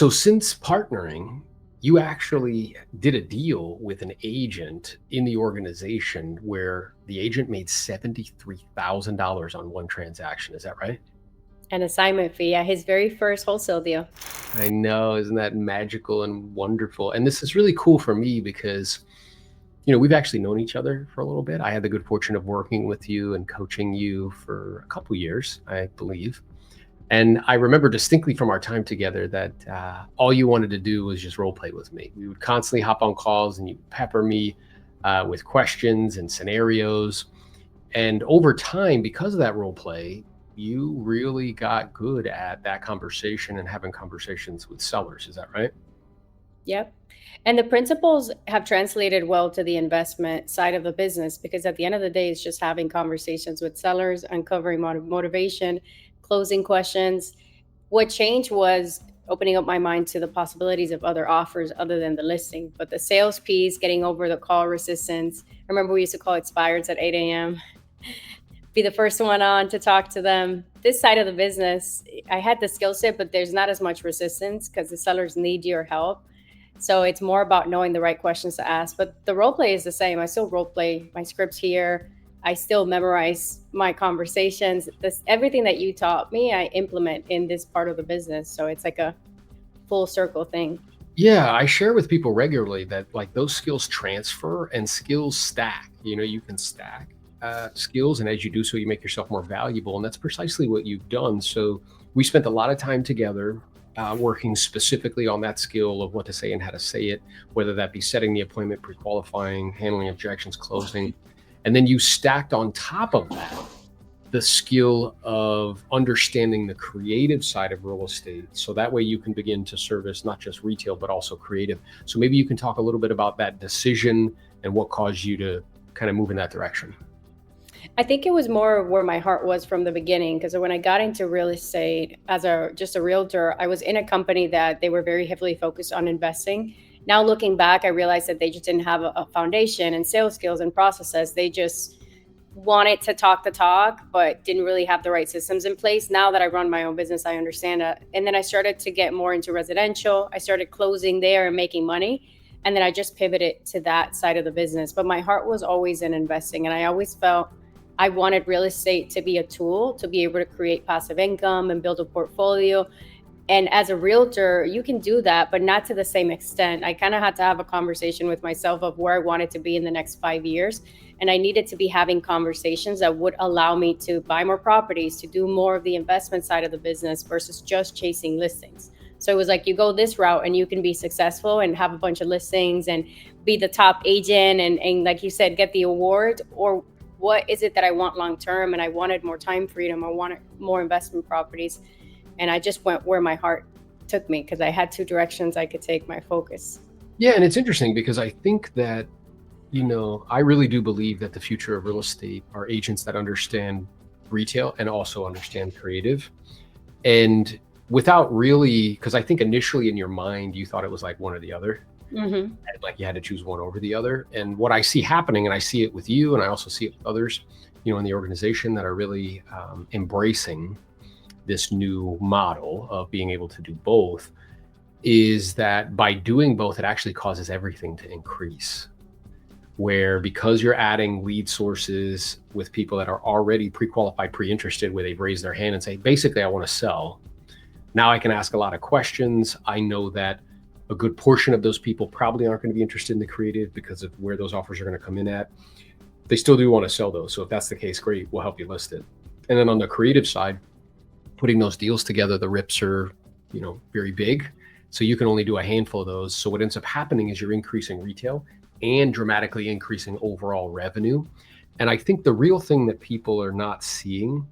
So since partnering, you actually did a deal with an agent in the organization where the agent made $73,000 on one transaction. Is that right? An assignment fee, yeah, his very first wholesale deal. I know, isn't that magical and wonderful? And this is really cool for me because, we've actually known each other for a little bit. I had the good fortune of working with you and coaching you for a couple years, I believe. And I remember distinctly from our time together that all you wanted to do was just role play with me. We would constantly hop on calls and you pepper me with questions and scenarios. And over time, because of that role play, you really got good at that conversation and having conversations with sellers. Is that right? Yep. And the principles have translated well to the investment side of the business because at the end of the day, it's just having conversations with sellers, uncovering motivation, closing questions. What changed was opening up my mind to the possibilities of other offers other than the listing. But the sales piece, getting over the call resistance. I remember we used to call expireds at 8 a.m. Be the first one on to talk to them. This side of the business, I had the skill set, but there's not as much resistance because the sellers need your help. So it's more about knowing the right questions to ask. But the role play is the same. I still role play my scripts here. I still memorize my conversations. This everything that you taught me, I implement in this part of the business. So it's like a full circle thing. Yeah, I share with people regularly that like those skills transfer and skills stack. You can stack skills, and as you do so, you make yourself more valuable. And that's precisely what you've done. So we spent a lot of time together working specifically on that skill of what to say and how to say it, whether that be setting the appointment, pre qualifying, handling objections, closing. And then you stacked on top of that the skill of understanding the creative side of real estate. So that way you can begin to service not just retail, but also creative. So maybe you can talk a little bit about that decision and what caused you to kind of move in that direction. I think it was more where my heart was from the beginning because when I got into real estate as a just a realtor, I was in a company that they were very heavily focused on investing. Now looking back, I realized that they just didn't have a foundation and sales skills and processes. They just wanted to talk the talk, but didn't really have the right systems in place. Now that I run my own business, I understand that. And then I started to get more into residential. I started closing there and making money. And then I just pivoted to that side of the business. But my heart was always in investing. And I always felt I wanted real estate to be a tool to be able to create passive income and build a portfolio. And as a realtor, you can do that, but not to the same extent. I kind of had to have a conversation with myself of where I wanted to be in the next 5 years. And I needed to be having conversations that would allow me to buy more properties, to do more of the investment side of the business versus just chasing listings. So it was like you go this route and you can be successful and have a bunch of listings and be the top agent and like you said, get the award. Or what is it that I want long term? And I wanted more time freedom. I wanted more investment properties. And I just went where my heart took me because I had two directions I could take my focus. Yeah, and it's interesting because I think that, I really do believe that the future of real estate are agents that understand retail and also understand creative. And without really, because I think initially in your mind, you thought it was like one or the other, Hmm. and like you had to choose one over the other. And what I see happening, and I see it with you, and I also see it with others, in the organization that are really embracing this new model of being able to do both, is that by doing both, it actually causes everything to increase. Where because you're adding lead sources with people that are already pre-qualified, pre-interested, where they've raised their hand and say, basically, I want to sell. Now I can ask a lot of questions. I know that a good portion of those people probably aren't going to be interested in the creative because of where those offers are going to come in at. They still do want to sell those. So if that's the case, great, we'll help you list it. And then on the creative side, putting those deals together, the rips are, very big. So you can only do a handful of those. So what ends up happening is you're increasing retail and dramatically increasing overall revenue. And I think the real thing that people are not seeing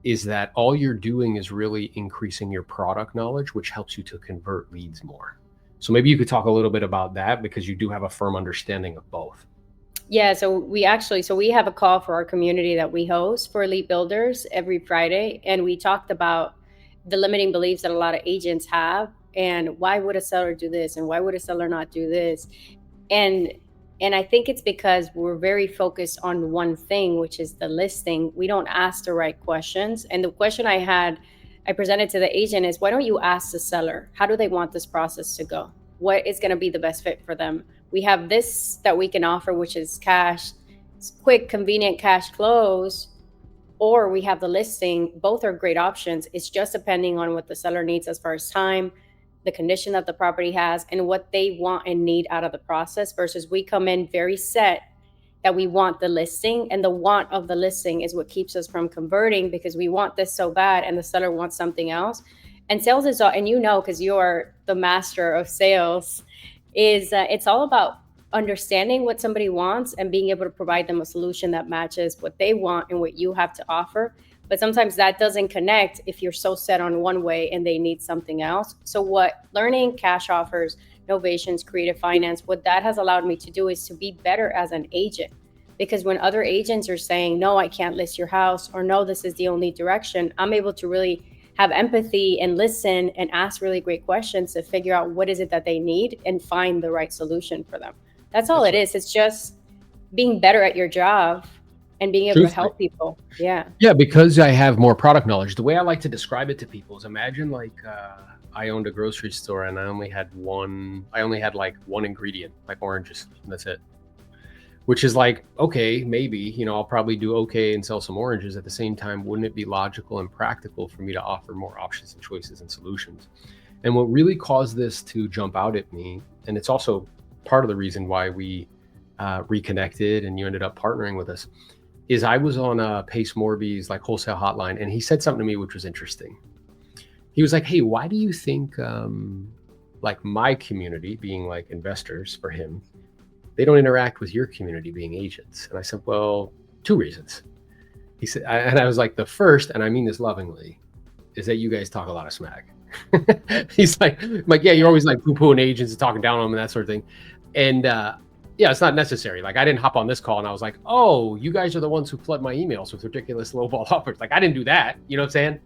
is that all you're doing is really increasing your product knowledge, which helps you to convert leads more. So maybe you could talk a little bit about that because you do have a firm understanding of both. Yeah, so we have a call for our community that we host for elite builders every Friday, and we talked about the limiting beliefs that a lot of agents have, and why would a seller do this, and why would a seller not do this, and I think it's because we're very focused on one thing, which is the listing. We don't ask the right questions, and the question I had I presented to the agent is, why don't you ask the seller, how do they want this process to go? What is going to be the best fit for them? We have this that we can offer, which is cash, quick, convenient cash close, or we have the listing. Both are great options. It's just depending on what the seller needs as far as time, the condition that the property has, and what they want and need out of the process, versus we come in very set that we want the listing, and the want of the listing is what keeps us from converting, because we want this so bad and the seller wants something else. And sales is all, and you know, because you're the master of sales, is it's all about understanding what somebody wants and being able to provide them a solution that matches what they want and what you have to offer. But sometimes that doesn't connect if you're so set on one way and they need something else. So what learning cash offers, novations, creative finance, what that has allowed me to do is to be better as an agent. Because when other agents are saying, no, I can't list your house, or no, this is the only direction, I'm able to really have empathy and listen and ask really great questions to figure out what is it that they need and find the right solution for them. That's all it is. It's just being better at your job and being able to help people. Yeah. Yeah, because I have more product knowledge. The way I like to describe it to people is, imagine like I owned a grocery store and I only had like one ingredient, like oranges, and that's it. Which is like, okay, maybe, I'll probably do okay and sell some oranges. At the same time, wouldn't it be logical and practical for me to offer more options and choices and solutions? And what really caused this to jump out at me, and it's also part of the reason why we reconnected and you ended up partnering with us, is I was on Pace Morby's like wholesale hotline, and he said something to me which was interesting. He was like, hey, why do you think like my community, being like investors for him, they don't interact with your community, being agents? And I said, well, two reasons. He said, and I was like, the first, and I mean this lovingly, is that you guys talk a lot of smack. He's like, yeah, you're always like poo-pooing agents and talking down on them and that sort of thing. And yeah, it's not necessary. Like, I didn't hop on this call and I was like, oh, you guys are the ones who flood my emails with ridiculous lowball offers. Like, I didn't do that. You know what I'm saying?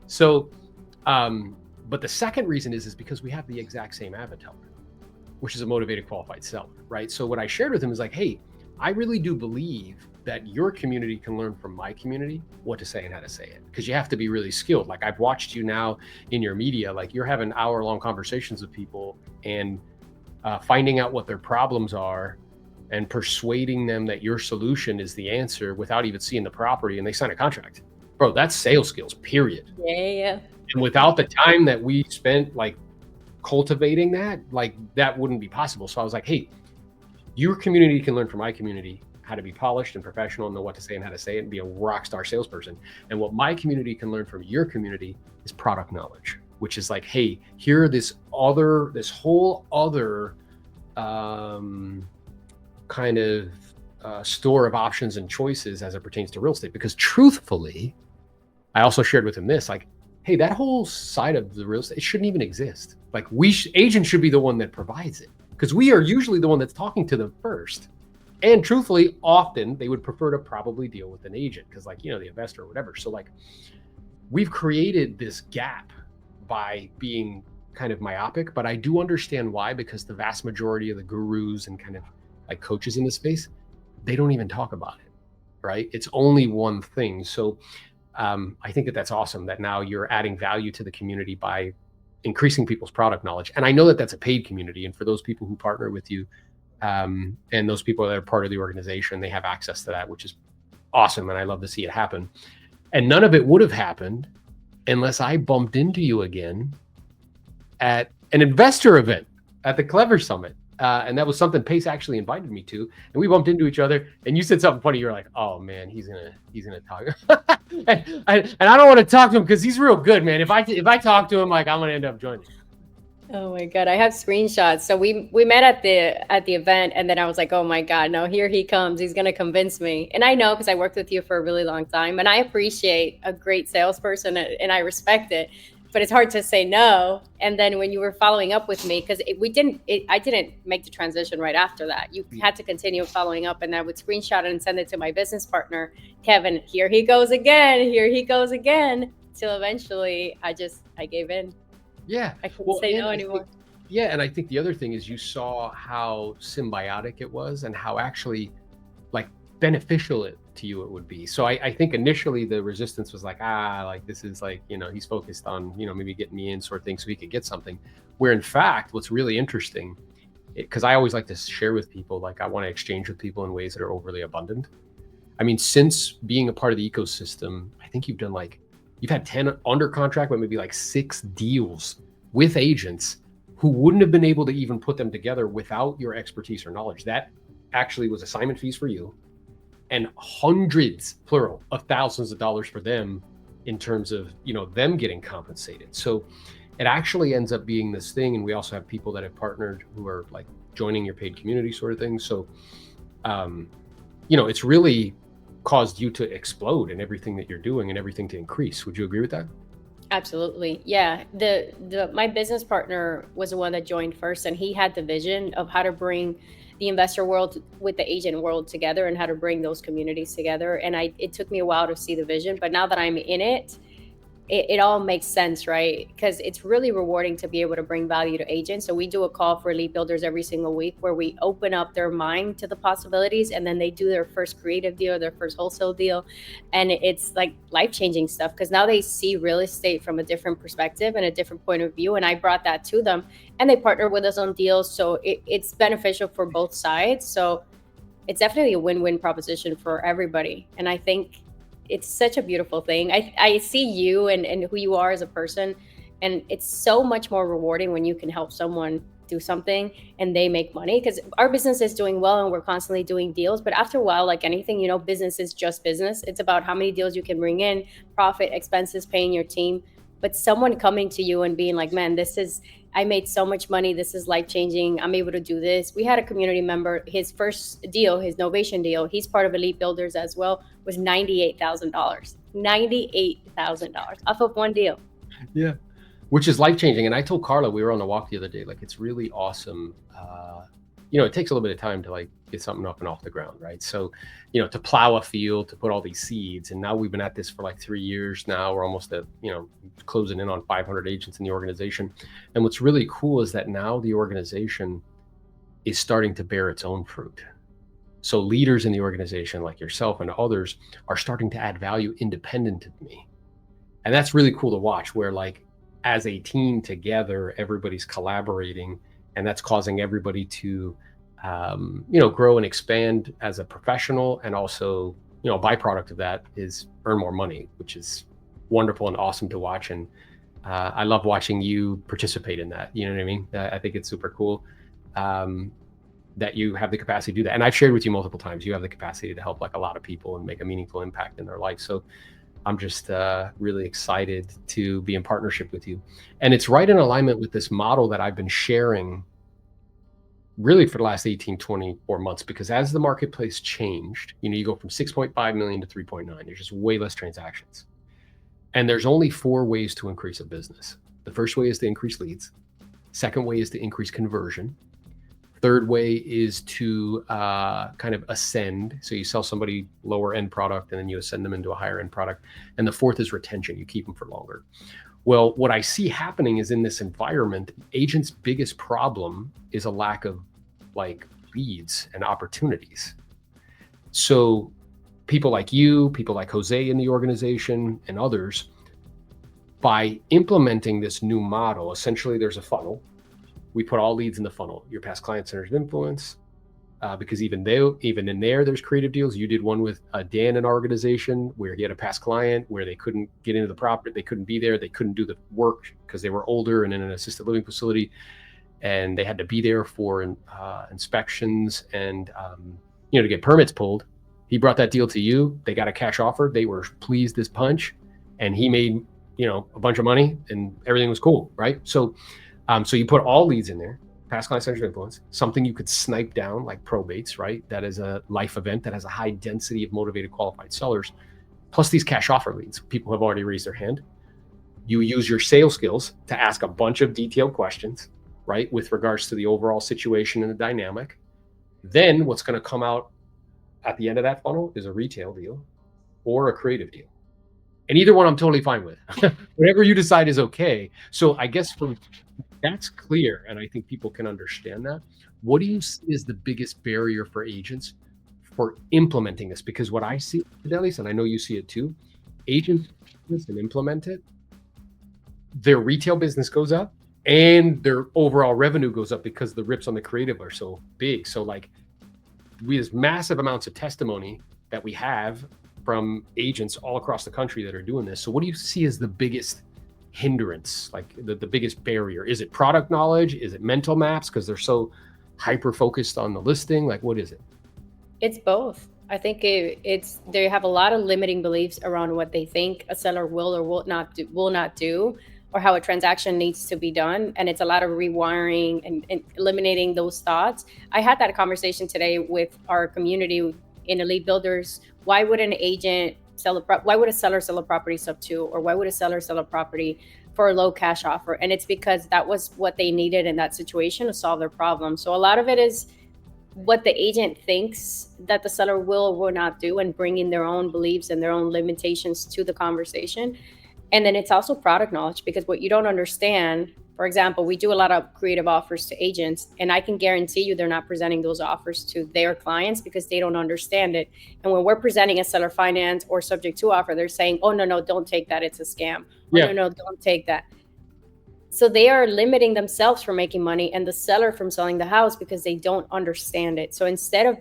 So, but the second reason is because we have the exact same avatar, which is a motivated, qualified seller, right? So what I shared with him is like, hey, I really do believe that your community can learn from my community what to say and how to say it, because you have to be really skilled. Like, I've watched you now in your media, like you're having hour-long conversations with people and finding out what their problems are and persuading them that your solution is the answer without even seeing the property, and they sign a contract. Bro, that's sales skills, period. Yeah. And without the time that we spent like cultivating that, like that wouldn't be possible. So I was like, hey, your community can learn from my community how to be polished and professional and know what to say and how to say it and be a rock star salesperson. And what my community can learn from your community is product knowledge, which is like, hey, here, this whole other kind of store of options and choices as it pertains to real estate. Because truthfully, I also shared with him this, like, hey, that whole side of the real estate, it shouldn't even exist. Like, agents should be the one that provides it, because we are usually the one that's talking to them first. And truthfully, often they would prefer to probably deal with an agent because, like, the investor or whatever. So like, we've created this gap by being kind of myopic, but I do understand why, because the vast majority of the gurus and kind of like coaches in this space, they don't even talk about it, right? It's only one thing. So I think that that's awesome that now you're adding value to the community by increasing people's product knowledge. And I know that that's a paid community. And for those people who partner with you, and those people that are part of the organization, they have access to that, which is awesome. And I love to see it happen. And none of it would have happened unless I bumped into you again at an investor event at the Clever Summit. And that was something Pace actually invited me to, and we bumped into each other, and you said something funny. You're like, oh man, he's gonna talk. and I don't want to talk to him because he's real good, man. If I talk to him, like, I'm gonna end up joining. Oh my God, I have screenshots. So we met at the event, and then I was like, oh my God, no, here he comes. He's gonna convince me. And I know, because I worked with you for a really long time, and I appreciate a great salesperson, and I respect it. But it's hard to say no. And then when you were following up with me, because I didn't make the transition right after that. You had to continue following up, and I would screenshot it and send it to my business partner, Kevin. Here he goes again. Here he goes again. Till eventually, I gave in. Yeah, I couldn't say no anymore. And I think the other thing is you saw how symbiotic it was and how actually like beneficial to you it would be. So I think initially the resistance was like, like this is like, he's focused on, maybe getting me in sort of thing so he could get something. Where in fact, what's really interesting, because I always like to share with people, like I want to exchange with people in ways that are overly abundant. I mean, since being a part of the ecosystem, I think you've had 10 under contract, but maybe like 6 deals with agents who wouldn't have been able to even put them together without your expertise or knowledge. That actually was assignment fees for you and hundreds, plural, of thousands of dollars for them in terms of, them getting compensated. So it actually ends up being this thing. And we also have people that have partnered who are like joining your paid community sort of thing. So, it's really caused you to explode in everything that you're doing and everything to increase. Would you agree with that? Absolutely. Yeah. The my business partner was the one that joined first, and he had the vision of how to bring the investor world with the agent world together and how to bring those communities together. And it took me a while to see the vision, but now that I'm in it all makes sense, right? Because it's really rewarding to be able to bring value to agents. So we do a call for lead builders every single week where we open up their mind to the possibilities, and then they do their first creative deal, their first wholesale deal. And it's like life-changing stuff because now they see real estate from a different perspective and a different point of view. And I brought that to them, and they partner with us on deals. So it's beneficial for both sides. So it's definitely a win-win proposition for everybody. And I think it's such a beautiful thing. I see you and who you are as a person, and it's so much more rewarding when you can help someone do something and they make money, because our business is doing well and we're constantly doing deals. But after a while, like anything, business is just business. It's about how many deals you can bring in, profit, expenses, paying your team. But someone coming to you and being like, man, I made so much money. This is life changing. I'm able to do this. We had a community member, his first deal, his Novation deal, he's part of Elite Builders as well, was $98,000. $98,000 off of one deal. Yeah. Which is life changing. And I told Carla, we were on the walk the other day, like it's really awesome. It takes a little bit of time to like get something up and off the ground, right? So, to plow a field, to put all these seeds. And now we've been at this for like 3 years now. We're almost at, closing in on 500 agents in the organization. And what's really cool is that now the organization is starting to bear its own fruit. So leaders in the organization like yourself and others are starting to add value independent of me. And that's really cool to watch, where like as a team together, everybody's collaborating, and that's causing everybody to, grow and expand as a professional. And also, a byproduct of that is earn more money, which is wonderful and awesome to watch. And I love watching you participate in that. You know what I mean? I think it's super cool that you have the capacity to do that. And I've shared with you multiple times, you have the capacity to help like a lot of people and make a meaningful impact in their life. So I'm just really excited to be in partnership with you. And it's right in alignment with this model that I've been sharing really for the last 18, 24 months, because as the marketplace changed, you go from 6.5 million to 3.9, there's just way less transactions. And there's only 4 ways to increase a business. The first way is to increase leads. Second way is to increase conversion. Third way is to kind of ascend. So you sell somebody lower end product and then you ascend them into a higher end product. And the fourth is retention. You keep them for longer. Well, what I see happening is in this environment, agents' biggest problem is a lack of like leads and opportunities. So people like you, people like Jose in the organization and others, by implementing this new model, essentially there's a funnel. We put all leads in the funnel. Your past client centers of influence, because even in there's creative deals. You did one with Dan in our organization where he had a past client where they couldn't get into the property, they couldn't be there, they couldn't do the work because they were older and in an assisted living facility, and they had to be there for inspections and to get permits pulled. He brought that deal to you. They got a cash offer. They were pleased as punch, and he made a bunch of money, and everything was cool, right? So you put all leads in there, past client centers of influence, something you could snipe down like probates, right? That is a life event that has a high density of motivated qualified sellers, plus these cash offer leads. People have already raised their hand. You use your sales skills to ask a bunch of detailed questions, right? With regards to the overall situation and the dynamic. Then what's going to come out at the end of that funnel is a retail deal or a creative deal. And either one I'm totally fine with. Whatever you decide is okay. So I guess that's clear. And I think people can understand that. What do you see as the biggest barrier for agents for implementing this, because what I see, Fidelis, and I know you see it too, agents and implement it, their retail business goes up and their overall revenue goes up because the rips on the creative are so big. So like, there's massive amounts of testimony that we have from agents all across the country that are doing this. So what do you see as the biggest hindrance, like the biggest barrier? Is it product knowledge? Is it mental maps because they're so hyper focused on the listing? Like, what is it? It's both. I think it's they have a lot of limiting beliefs around what they think a seller will or will not do, or how a transaction needs to be done, and it's a lot of rewiring and eliminating those thoughts. I had that conversation today with our community in Elite Builders. Why would an agent why would a seller sell a property sub 2, or why would a seller sell a property for a low cash offer? And it's because that was what they needed in that situation to solve their problem. So a lot of it is what the agent thinks that the seller will or will not do, and bringing their own beliefs and their own limitations to the conversation. And then it's also product knowledge, because what you don't understand, for example, we do a lot of creative offers to agents, and I can guarantee you they're not presenting those offers to their clients because they don't understand it. And when we're presenting a seller finance or subject to offer, they're saying, oh, no, don't take that. It's a scam. Yeah. Oh, no, don't take that. So they are limiting themselves from making money and the seller from selling the house because they don't understand it. So instead of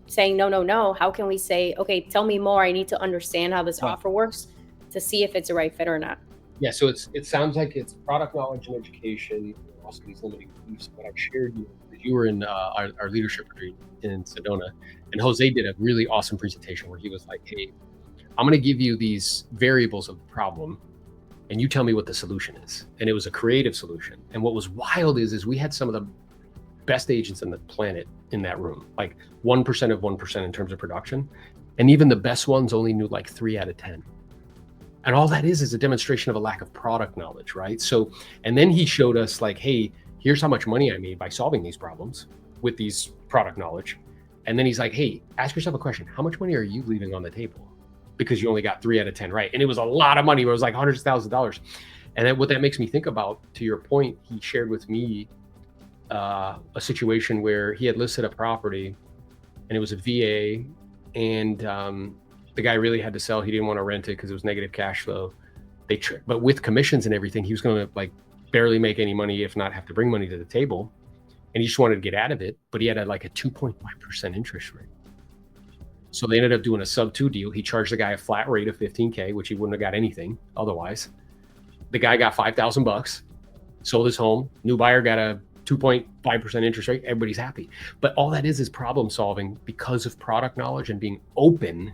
saying, no, how can we say, okay, tell me more. I need to understand how this offer works to see if it's a right fit or not. Yeah, so it sounds like it's product knowledge and education, also these limiting beliefs. But I shared you were in our leadership retreat in Sedona, and Jose did a really awesome presentation where he was like, hey, I'm going to give you these variables of the problem, and you tell me what the solution is. And it was a creative solution. And what was wild is we had some of the best agents on the planet in that room, like 1% of 1% in terms of production. And even the best ones only knew like 3 out of 10. And all that is a demonstration of a lack of product knowledge, right? So, and then he showed us like, hey, here's how much money I made by solving these problems with these product knowledge. And then he's like, hey, ask yourself a question. How much money are you leaving on the table? Because you only got 3 out of 10 right. And it was a lot of money. It was like hundreds of thousands of dollars. And then what that makes me think about, to your point, he shared with me a situation where he had listed a property and it was a VA, and the guy really had to sell. He didn't want to rent it because it was negative cash flow. But with commissions and everything, he was going to like barely make any money, if not have to bring money to the table. And he just wanted to get out of it. But he had like a 2.5% interest rate. So they ended up doing a sub 2 deal. He charged the guy a flat rate of $15K, which he wouldn't have got anything otherwise. The guy got $5,000, sold his home. New buyer got a 2.5% interest rate. Everybody's happy. But all that is problem solving because of product knowledge and being open,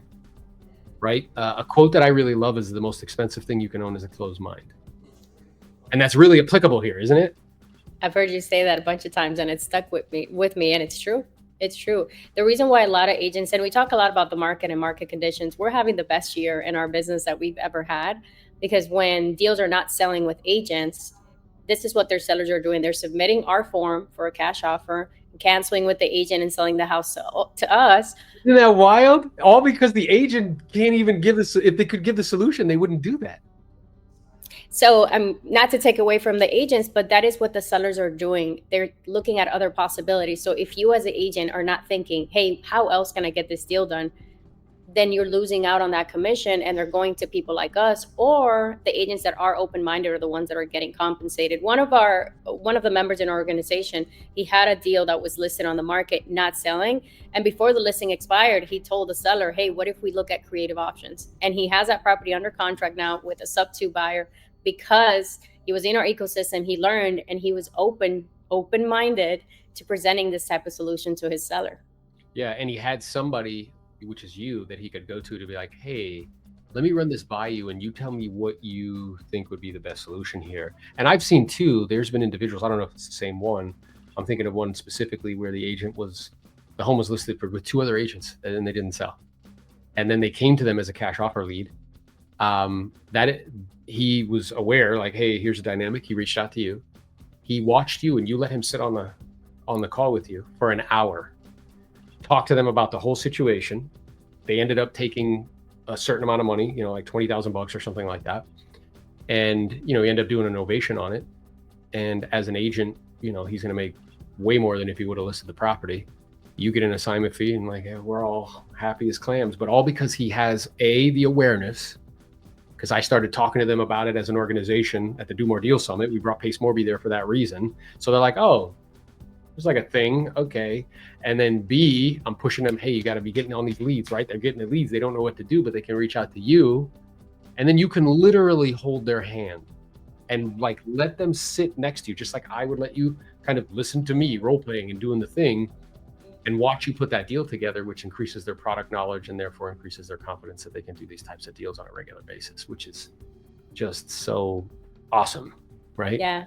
right? A quote that I really love is, the most expensive thing you can own is a closed mind. And that's really applicable here, isn't it? I've heard you say that a bunch of times, and it's stuck with me, and it's true. It's true. The reason why a lot of agents, and we talk a lot about the market and market conditions, we're having the best year in our business that we've ever had, because when deals are not selling with agents, this is what their sellers are doing. They're submitting our form for a cash offer, canceling with the agent, and selling the house to us. Isn't that wild? All because the agent can't even give us, if they could give the solution, they wouldn't do that. So not to take away from the agents, but that is what the sellers are doing. They're looking at other possibilities. So if you as an agent are not thinking, hey, how else can I get this deal done? Then you're losing out on that commission, and they're going to people like us, or the agents that are open-minded are the ones that are getting compensated. One of the members in our organization, he had a deal that was listed on the market, not selling. And before the listing expired, he told the seller, hey, what if we look at creative options? And he has that property under contract now with a sub 2 buyer, because he was in our ecosystem, he learned, and he was open-minded to presenting this type of solution to his seller. Yeah, and he had somebody, which is you, that he could go to be like, hey, let me run this by you and you tell me what you think would be the best solution here. And I've seen too, there's been individuals, I don't know if it's the same one, I'm thinking of one specifically where the home was listed with 2 other agents and they didn't sell. And then they came to them as a cash offer lead. He was aware, like, hey, here's a dynamic. He reached out to you. He watched you and you let him sit on the call with you for an hour. Talk to them about the whole situation. They ended up taking a certain amount of money, like $20,000 or something like that. And, he ended up doing an ovation on it. And as an agent, he's going to make way more than if he would have listed the property. you get an assignment fee, and like, we're all happy as clams, but all because he has the awareness. Because I started talking to them about it as an organization at the Do More Deal Summit. We brought Pace Morby there for that reason. So they're like, oh, it's like a thing. Okay. And then B, I'm pushing them. Hey, you got to be getting on these leads, right? They're getting the leads. They don't know what to do, but they can reach out to you. And then you can literally hold their hand and like let them sit next to you, just like I would let you kind of listen to me role playing and doing the thing and watch you put that deal together, which increases their product knowledge and therefore increases their confidence that they can do these types of deals on a regular basis, which is just so awesome, right? Yeah.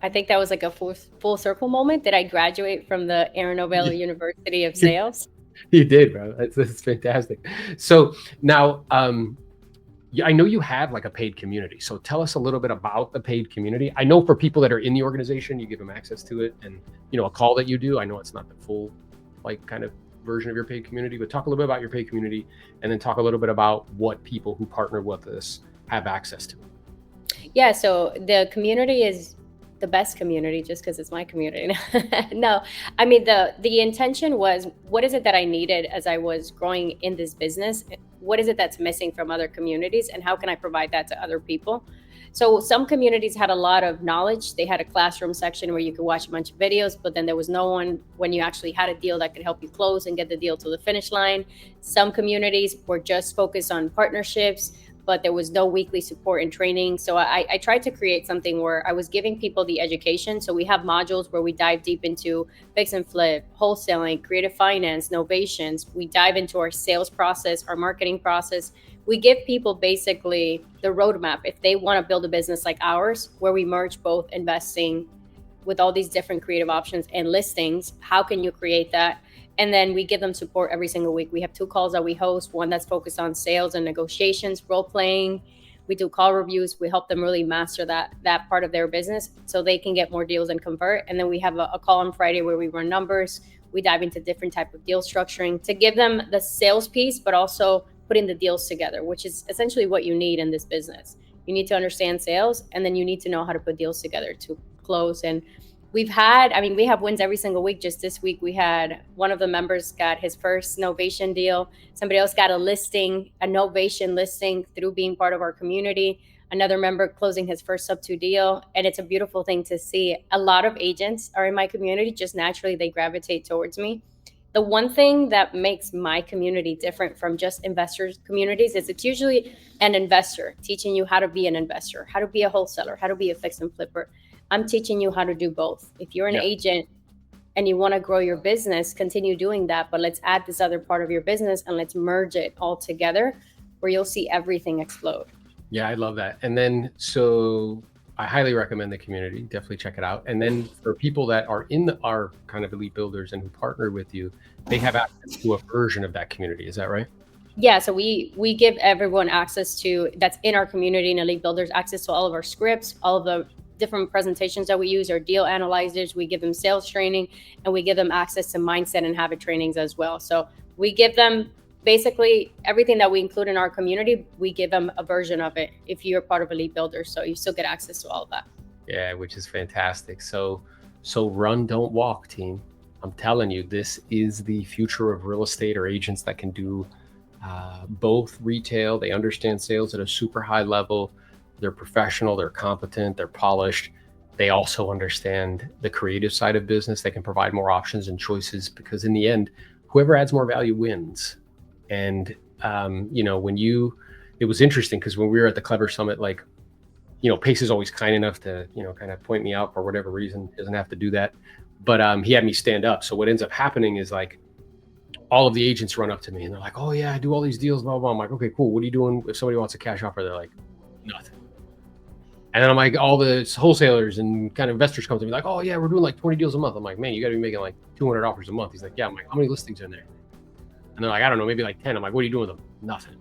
I think that was like a full circle moment. Did I graduate from the Novello University of Sales? You did, bro. That's fantastic. So now, yeah, I know you have like a paid community. So tell us a little bit about the paid community. I know for people that are in the organization, you give them access to it, and a call that you do. I know it's not the full, like, kind of version of your paid community, but talk a little bit about your paid community, and then talk a little bit about what people who partner with us have access to. Yeah, so the community is the best community just because it's my community. No, I mean the intention was, what is it that I needed as I was growing in this business? What is it that's missing from other communities, and how can I provide that to other people? So some communities had a lot of knowledge. They had a classroom section where you could watch a bunch of videos, but then there was no one when you actually had a deal that could help you close and get the deal to the finish line. Some communities were just focused on partnerships, but there was no weekly support and training. So I tried to create something where I was giving people the education. So we have modules where we dive deep into fix and flip, wholesaling, creative finance, novations. We dive into our sales process, our marketing process. We give people basically the roadmap if they want to build a business like ours, where we merge both investing with all these different creative options and listings. How can you create that? And then we give them support every single week. We have 2 calls that we host, one that's focused on sales and negotiations, role playing. We do call reviews. We help them really master that part of their business so they can get more deals and convert. And then we have a call on Friday where we run numbers. We dive into different type of deal structuring to give them the sales piece, but also putting the deals together, which is essentially what you need in this business. You need to understand sales, and then you need to know how to put deals together to close. And we have wins every single week. Just this week, we had one of the members got his first novation deal. Somebody else got a novation listing through being part of our community. Another member closing his first sub-2 deal. And it's a beautiful thing to see. A lot of agents are in my community. Just naturally, they gravitate towards me. The one thing that makes my community different from just investors communities is it's usually an investor teaching you how to be an investor, how to be a wholesaler, how to be a fix and flipper. I'm teaching you how to do both. If you're an agent and you want to grow your business, continue doing that, but let's add this other part of your business and let's merge it all together where you'll see everything explode. Yeah, I love that. And then, so I highly recommend the community. Definitely check it out. And then for people that are in our kind of elite builders and who partner with you, they have access to a version of that community. Is that right? Yeah, so we give everyone access to, that's in our community and elite builders, access to all of our scripts, all of the different presentations that we use, our deal analyzers. We give them sales training, and we give them access to mindset and habit trainings as well. So we give them basically everything that we include in our community. We give them a version of it if you're part of elite builders, so you still get access to all of that. Yeah, which is fantastic. So run, don't walk, team. I'm telling you, this is the future of real estate, or agents that can do both retail. They understand sales at a super high level. They're professional, they're competent, they're polished. They also understand the creative side of business. They can provide more options and choices, because in the end, whoever adds more value wins. And, it was interesting because when we were at the Clever Summit, like, Pace is always kind enough to, kind of point me out for whatever reason. He doesn't have to do that. But he had me stand up. So what ends up happening is, like, all of the agents run up to me and they're like, oh yeah, I do all these deals, blah, blah. I'm like, okay, cool. What are you doing? If somebody wants a cash offer, they're like, nothing. And then I'm like, all the wholesalers and kind of investors come to me like, oh yeah, we're doing like 20 deals a month. I'm like, man, you got to be making like 200 offers a month. He's like, yeah. I'm like, how many listings are in there? And they're like, I don't know, maybe like 10. I'm like, what are you doing with them? Nothing.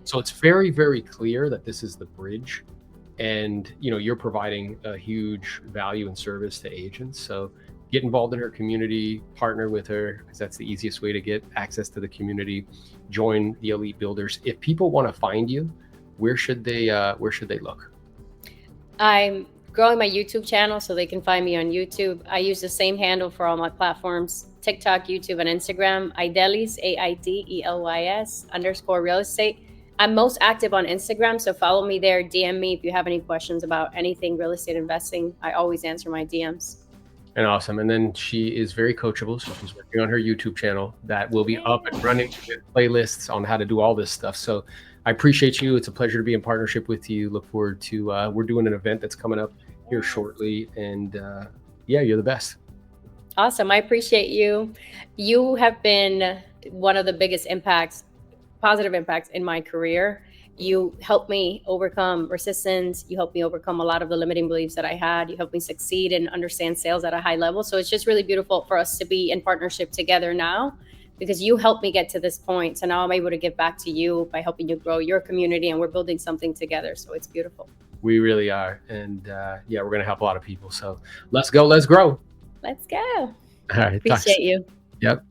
So it's very, very clear that this is the bridge, and you're providing a huge value and service to agents. So get involved in her community, partner with her, because that's the easiest way to get access to the community. Join the elite builders. If people want to find you, where should they look? I'm growing my YouTube channel so they can find me on YouTube. I use the same handle for all my platforms: TikTok, YouTube, and Instagram. Aidelys, AIDELYS _ real estate. I'm most active on Instagram, so follow me there. DM me if you have any questions about anything real estate investing. I always answer my DMs. And awesome. And then she is very coachable. So she's working on her YouTube channel that will be up and running with playlists on how to do all this stuff. So I appreciate you. It's a pleasure to be in partnership with you. Look forward to, we're doing an event that's coming up here shortly. And yeah, you're the best. Awesome. I appreciate you. You have been one of the biggest impacts, positive impacts in my career. You helped me overcome resistance. You helped me overcome a lot of the limiting beliefs that I had. You helped me succeed and understand sales at a high level. So it's just really beautiful for us to be in partnership together now, because you helped me get to this point. So now I'm able to give back to you by helping you grow your community, and we're building something together. So it's beautiful. We really are. And yeah, we're going to help a lot of people. So let's go. Let's grow. Let's go. All right. Appreciate you. Yep.